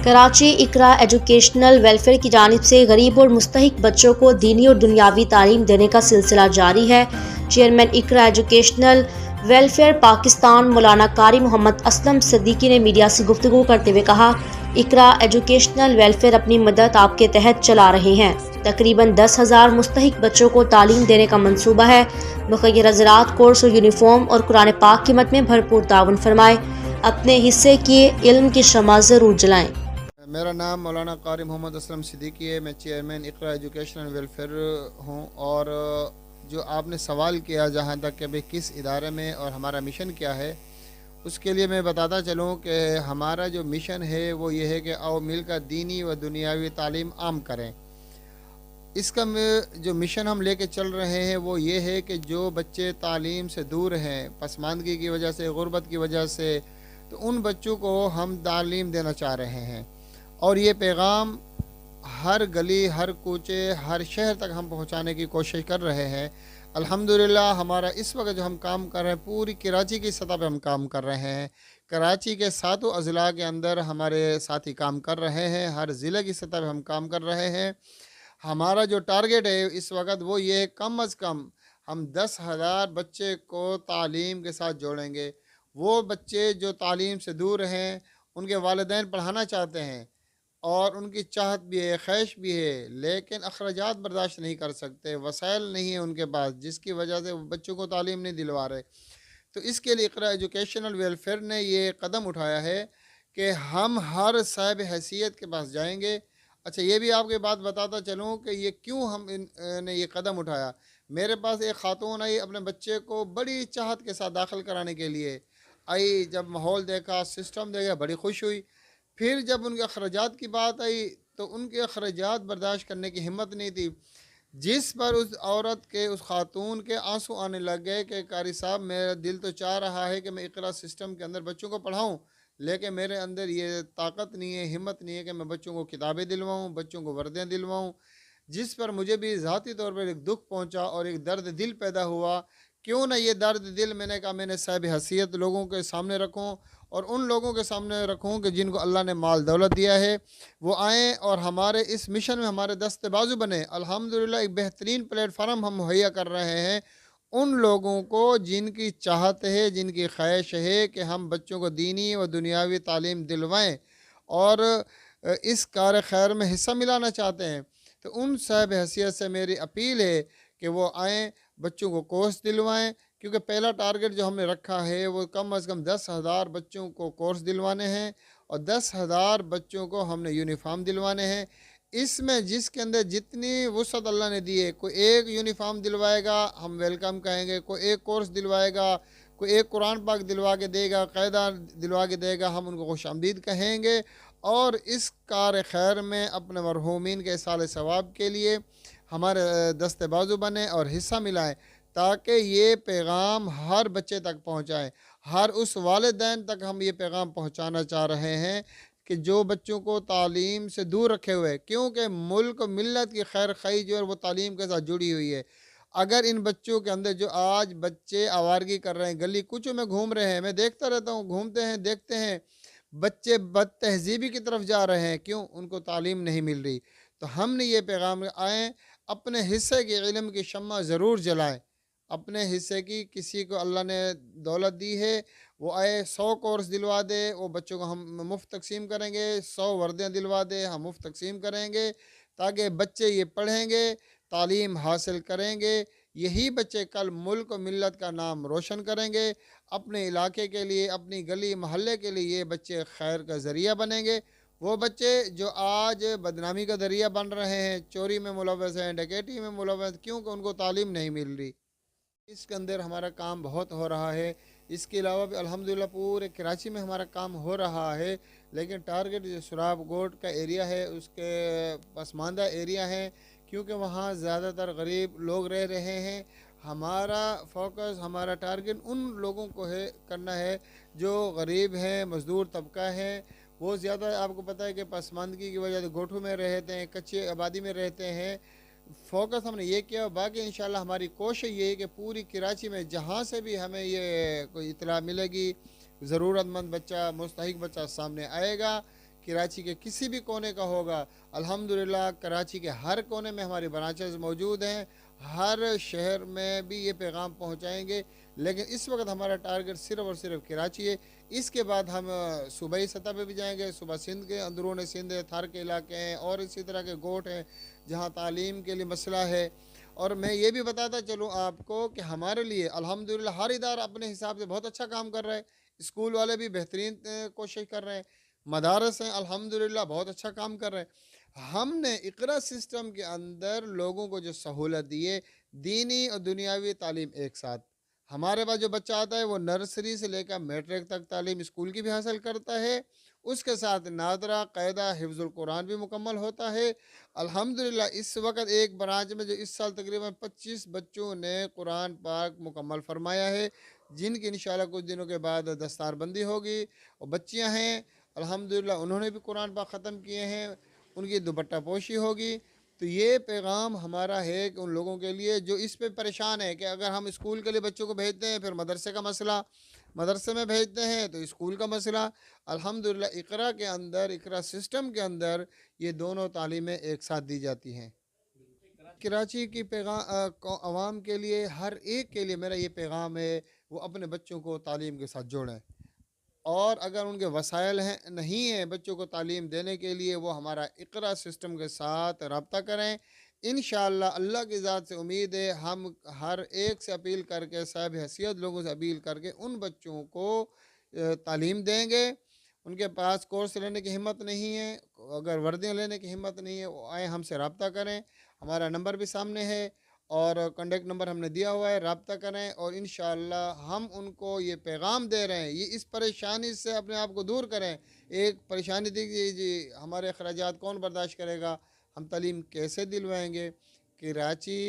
कराची इकरा educational welfare की जानिब से गरीब और मुस्तहिक बच्चों को दीनी और दुनियावी तालीम देने का सिलसिला जारी है। चेयरमैन इकरा एजुकेशनल वेलफेयर पाकिस्तान मौलाना कारी मोहम्मद असलम सिद्दीकी ने मीडिया से गुफ्तगू करते हुए कहा, इकरा एजुकेशनल वेलफेयर अपनी मदद आपके तहत चला रहे हैं। तकरीबन 10,000 मुस्तहिक बच्चों को तालीम देने का मंसूबा है। मुखय्यर हज़रात कोर्स और यूनिफॉर्म और कुरान पाक की मद में भरपूर ताउन फरमाएं। अपने हिस्से की इल्म की शमा ज़रूर जलाएं। मेरा नाम मौलाना कारी मोहम्मद असलम सिद्दीकी है। मैं चेयरमैन इकरा एजुकेशनल वेलफेयर हूँ। और जो आपने सवाल किया जहाँ तक कि भाई किस इदारे में और हमारा मिशन क्या है, उसके लिए मैं बताता चलूँ कि हमारा जो मिशन है वो ये है कि आओ मिलकर दीनी व दुनियावी तालीम आम करें। इसका जो मिशन हम लेके चल रहे हैं वो ये है कि जो बच्चे तालीम से दूर हैं, पसमानदगी की वजह से, गुर्बत की वजह से, तो उन बच्चों को हम तालीम देना चाह रहे हैं। और ये पैगाम हर गली, हर कूचे, हर शहर तक हम पहुंचाने की कोशिश कर रहे हैं। अल्हम्दुलिल्लाह हमारा इस वक्त जो हम काम कर रहे हैं पूरी कराची की सतह पे हम काम कर रहे हैं। कराची के 7 अज़ला के अंदर हमारे साथी काम कर रहे हैं। हर ज़िले की सतह पे हम काम कर रहे हैं। हमारा जो टारगेट है इस वक्त वो ये है, कम अज़ कम हम 10,000 बच्चे को तालीम के साथ जोड़ेंगे। वो बच्चे जो तालीम से दूर हैं, उनके वालिदैन पढ़ाना चाहते हैं और उनकी चाहत भी है, ख्वाहिश भी है, लेकिन अखराजात बर्दाश्त नहीं कर सकते, वसाइल नहीं है उनके पास, जिसकी वजह से वो बच्चों को तालीम नहीं दिलवा रहे। तो इसके लिए इकरा एजुकेशनल वेलफेयर ने ये कदम उठाया है कि हम हर साहिब हैसियत के पास जाएंगे। अच्छा, ये भी आपके बात बताता चलूँ कि ये क्यों हम ने ये कदम उठाया। मेरे पास एक खातून आई, अपने बच्चे को बड़ी चाहत के साथ दाखिल कराने के लिए आई। जब माहौल देखा, सिस्टम देखा, बड़ी खुश हुई। फिर जब उनके अखराजात की बात आई तो उनके अखराजात बर्दाश्त करने की हिम्मत नहीं थी, जिस पर उस औरत के, उस खातून के आंसू आने लग गए कि कारी साहब, मेरा दिल तो चाह रहा है कि मैं इकरा सिस्टम के अंदर बच्चों को पढ़ाऊँ, लेकिन मेरे अंदर ये ताकत नहीं है, हिम्मत नहीं है कि मैं बच्चों को किताबें दिलवाऊँ, बच्चों को वर्दियाँ दिलवाऊँ। जिस पर मुझे भी ज़ाती तौर पर एक दुख पहुँचा और एक दर्द दिल पैदा हुआ। क्यों ना ये दर्द दिल, मैंने कहा मैंने साहिब हैसियत लोगों के सामने रखूँ और उन लोगों के सामने रखूँ कि जिनको अल्लाह ने माल दौलत दिया है, वो आएँ और हमारे इस मिशन में हमारे दस्ते बाजू बने। अल्हम्दुलिल्लाह एक बेहतरीन प्लेटफार्म हम मुहैया कर रहे हैं उन लोगों को जिनकी चाहत है, जिनकी ख्वाहिश है कि हम बच्चों को दीनी व दुनियावी तालीम दिलवाएँ और इस कार खैर में हिस्सा मिलाना चाहते हैं। तो उन साहिब हैसियत से मेरी अपील है कि वो आएँ, बच्चों को कोर्स दिलवाएँ, क्योंकि पहला टारगेट जो हमने रखा है वो कम अज़ कम 10,000 बच्चों को कोर्स दिलवाने हैं और 10,000 बच्चों को हमने यूनिफॉर्म दिलवाने हैं। इसमें जिसके अंदर जितनी वुसअत अल्लाह ने दी है, कोई एक यूनिफॉर्म दिलवाएगा हम वेलकम कहेंगे, कोई एक कोर्स दिलवाएगा, कोई एक कुरान पाक दिलवा के देगा, कायदा दिलवा के देगा, हम उनको खुशामदीद कहेंगे। और इस कार खैर में अपने मरहूमीन के साल सवाब के लिए हमारे दस्ते बाजू बने और हिस्सा मिलाएँ, ताकि ये पैगाम हर बच्चे तक पहुँचाएँ। हर उस वालिदैन तक हम ये पैगाम पहुँचाना चाह रहे हैं कि जो बच्चों को तालीम से दूर रखे हुए, क्योंकि मुल्क मिल्लत की खैर खाई जो है वो तालीम के साथ जुड़ी हुई है। अगर इन बच्चों के अंदर, जो आज बच्चे आवारगी कर रहे हैं, गली कुचों में घूम रहे हैं, मैं देखता रहता हूँ, घूमते हैं, देखते हैं, बच्चे बद तहजीबी की तरफ जा रहे हैं। क्यों? उनको तालीम नहीं मिल रही। तो हमने ये पैगाम आएँ, अपने हिस्से की इल्म की शम्मा ज़रूर जलाएँ। अपने हिस्से की, किसी को अल्लाह ने दौलत दी है, वो आए 100 कोर्स दिलवा दे, वो बच्चों को हम मुफ्त तकसीम करेंगे। 100 वर्दियाँ दिलवा दे, हम मुफ्त तकसीम करेंगे, ताकि बच्चे ये पढ़ेंगे, तालीम हासिल करेंगे। यही बच्चे कल मुल्क और मिल्लत का नाम रोशन करेंगे। अपने इलाके के लिए, अपनी गली महल्ले के लिए ये बच्चे खैर का ज़रिया बनेंगे। वो बच्चे जो आज बदनामी का ज़रिया बन रहे हैं, चोरी में मुलव्वस हैं, डकैती में मुलव्वस, क्योंकि उनको तालीम नहीं मिल रही। इसके अंदर हमारा काम बहुत हो रहा है। इसके अलावा भी अल्हम्दुलिल्लाह पूरे कराची में हमारा काम हो रहा है, लेकिन टारगेट जो सुराब गोट का एरिया है, उसके पसमानदा एरिया है, क्योंकि वहाँ ज़्यादातर गरीब लोग रह रहे हैं। हमारा फोकस, हमारा टारगेट उन लोगों को है करना है जो गरीब हैं, मज़दूर तबका है। वो ज़्यादा, आपको पता है कि पसमानदगी की वजह से गोठों में रहते हैं, कच्ची आबादी में रहते हैं। फोकस हमने ये किया। बाकी इंशाल्लाह हमारी कोशिश ये है कि पूरी कराची में जहाँ से भी हमें ये कोई इतला मिलेगी, ज़रूरतमंद बच्चा, मुस्तहिक बच्चा सामने आएगा, कराची के किसी भी कोने का होगा। अल्हम्दुलिल्लाह कराची के हर कोने में हमारी ब्रांचेस मौजूद हैं, हर शहर में भी ये पैगाम पहुंचाएंगे। लेकिन इस वक्त हमारा टारगेट सिर्फ़ और सिर्फ कराची है। इसके बाद हम सूबाई सतह पे भी जाएंगे। सूबा सिंध के अंदरून सिंध है, थार के इलाके हैं और इसी तरह के गोट हैं जहाँ तालीम के लिए मसला है। और मैं ये भी बताता चलूँ आपको कि हमारे लिए अल्हम्दुलिल्लाह हर इदारा अपने हिसाब से बहुत अच्छा काम कर रहा है। स्कूल वाले भी बेहतरीन कोशिश कर रहे हैं, मदारस हैं अल्हम्दुलिल्लाह बहुत अच्छा काम कर रहे हैं। हमने इकरा सिस्टम के अंदर लोगों को जो सहूलत दी है, दीनी और दुनियावी तालीम एक साथ। हमारे पास जो बच्चा आता है वो नर्सरी से लेकर मैट्रिक तक तालीम स्कूल की भी हासिल करता है, उसके साथ नादरा कायदा हिफ्ज़ुल कुरान भी मुकम्मल होता है। अल्हम्दुलिल्लाह इस वक्त एक ब्रांच में जो इस साल तकरीबन 25 बच्चों ने कुरान पाक मुकम्मल फरमाया है, जिनकी इंशाअल्लाह कुछ दिनों के बाद दस्तारबंदी होगी। और बच्चियां हैं अल्हम्दुलिल्लाह उन्होंने भी कुरान पाक ख़त्म किए हैं, उनकी दुपट्टा पोशी होगी। तो ये पैगाम हमारा है कि उन लोगों के लिए जो इस पे परेशान है कि अगर हम स्कूल के लिए बच्चों को भेजते हैं फिर मदरसे का मसला, मदरसे में भेजते हैं तो स्कूल का मसला। अल्हम्दुलिल्लाह इकरा के अंदर, इकरा सिस्टम के अंदर ये दोनों तालीमें एक साथ दी जाती हैं। कराची की आवाम के लिए, हर एक के लिए मेरा ये पैगाम है वो अपने बच्चों को तालीम के साथ जोड़ें। और अगर उनके वसाइल हैं नहीं हैं बच्चों को तालीम देने के लिए, वो हमारा इकरा सिस्टम के साथ रब्ता करें। इंशाअल्लाह अल्लाह की ज़ात से उम्मीद है हम हर एक से अपील करके, साहिब हैसियत लोगों से अपील करके उन बच्चों को तालीम देंगे। उनके पास कोर्स लेने की हिम्मत नहीं है, अगर वर्दियाँ लेने की हिम्मत नहीं है, वो आए हमसे रब्ता करें। हमारा नंबर भी सामने है और कॉन्टेक्ट नंबर हमने दिया हुआ है, रब्ता करें। और इंशाअल्लाह हम उनको ये पैगाम दे रहे हैं, ये इस परेशानी से अपने आप को दूर करें। एक परेशानी थी कि जी हमारे अखराजात कौन बर्दाश्त करेगा, हम तालीम कैसे दिलवाएंगे। कराची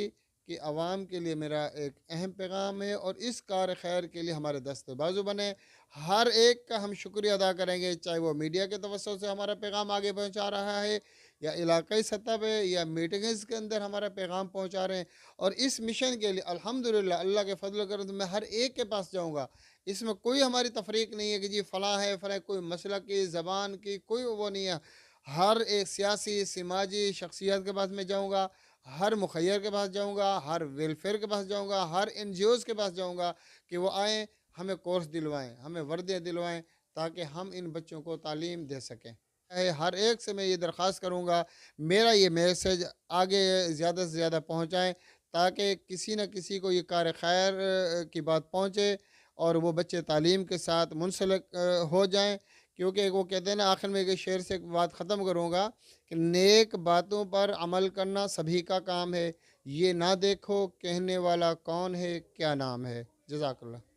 की आवाम के लिए मेरा एक अहम पैगाम है और इस कार खैर के लिए हमारे दस्ते बाजू बने। हर एक का हम शुक्रिया अदा करेंगे, चाहे वो मीडिया के तवज्जो से हमारा पैगाम आगे पहुंचा रहा है या इलाकाई सतह पे या मीटिंग्स के अंदर हमारा पैगाम पहुंचा रहे हैं। और इस मिशन के लिए अल्हम्दुलिल्लाह अल्लाह के फजल करम से मैं हर एक के पास जाऊंगा। इसमें कोई हमारी तफरीक नहीं है कि जी फ़लाँ है फ़लाँ, कोई मसला की ज़बान की कोई वो नहीं है। हर एक सियासी समाजी शख्सियत के पास मैं जाऊँगा, हर मुखैर के पास जाऊँगा, हर वेलफेयर के पास जाऊँगा, हर NGOs के पास जाऊँगा कि वो आएँ, हमें कोर्स दिलवाएँ, हमें वर्दियाँ दिलवाएँ, ताकि हम इन बच्चों को तालीम दे सकें। हर एक से मैं ये दरख्वास्त करूँगा, मेरा ये मैसेज आगे ज़्यादा से ज़्यादा पहुँचाएँ ताकि किसी न किसी को ये कार खैर की बात पहुँचे और वो बच्चे तालीम के साथ मुंसलिक हो जाएँ। क्योंकि वो कहते हैं ना, आखिर में एक शेर से एक बात ख़त्म करूँगा कि नेक बातों पर अमल करना सभी का काम है, ये ना देखो कहने वाला कौन है क्या नाम है। जज़ाकल्लाह।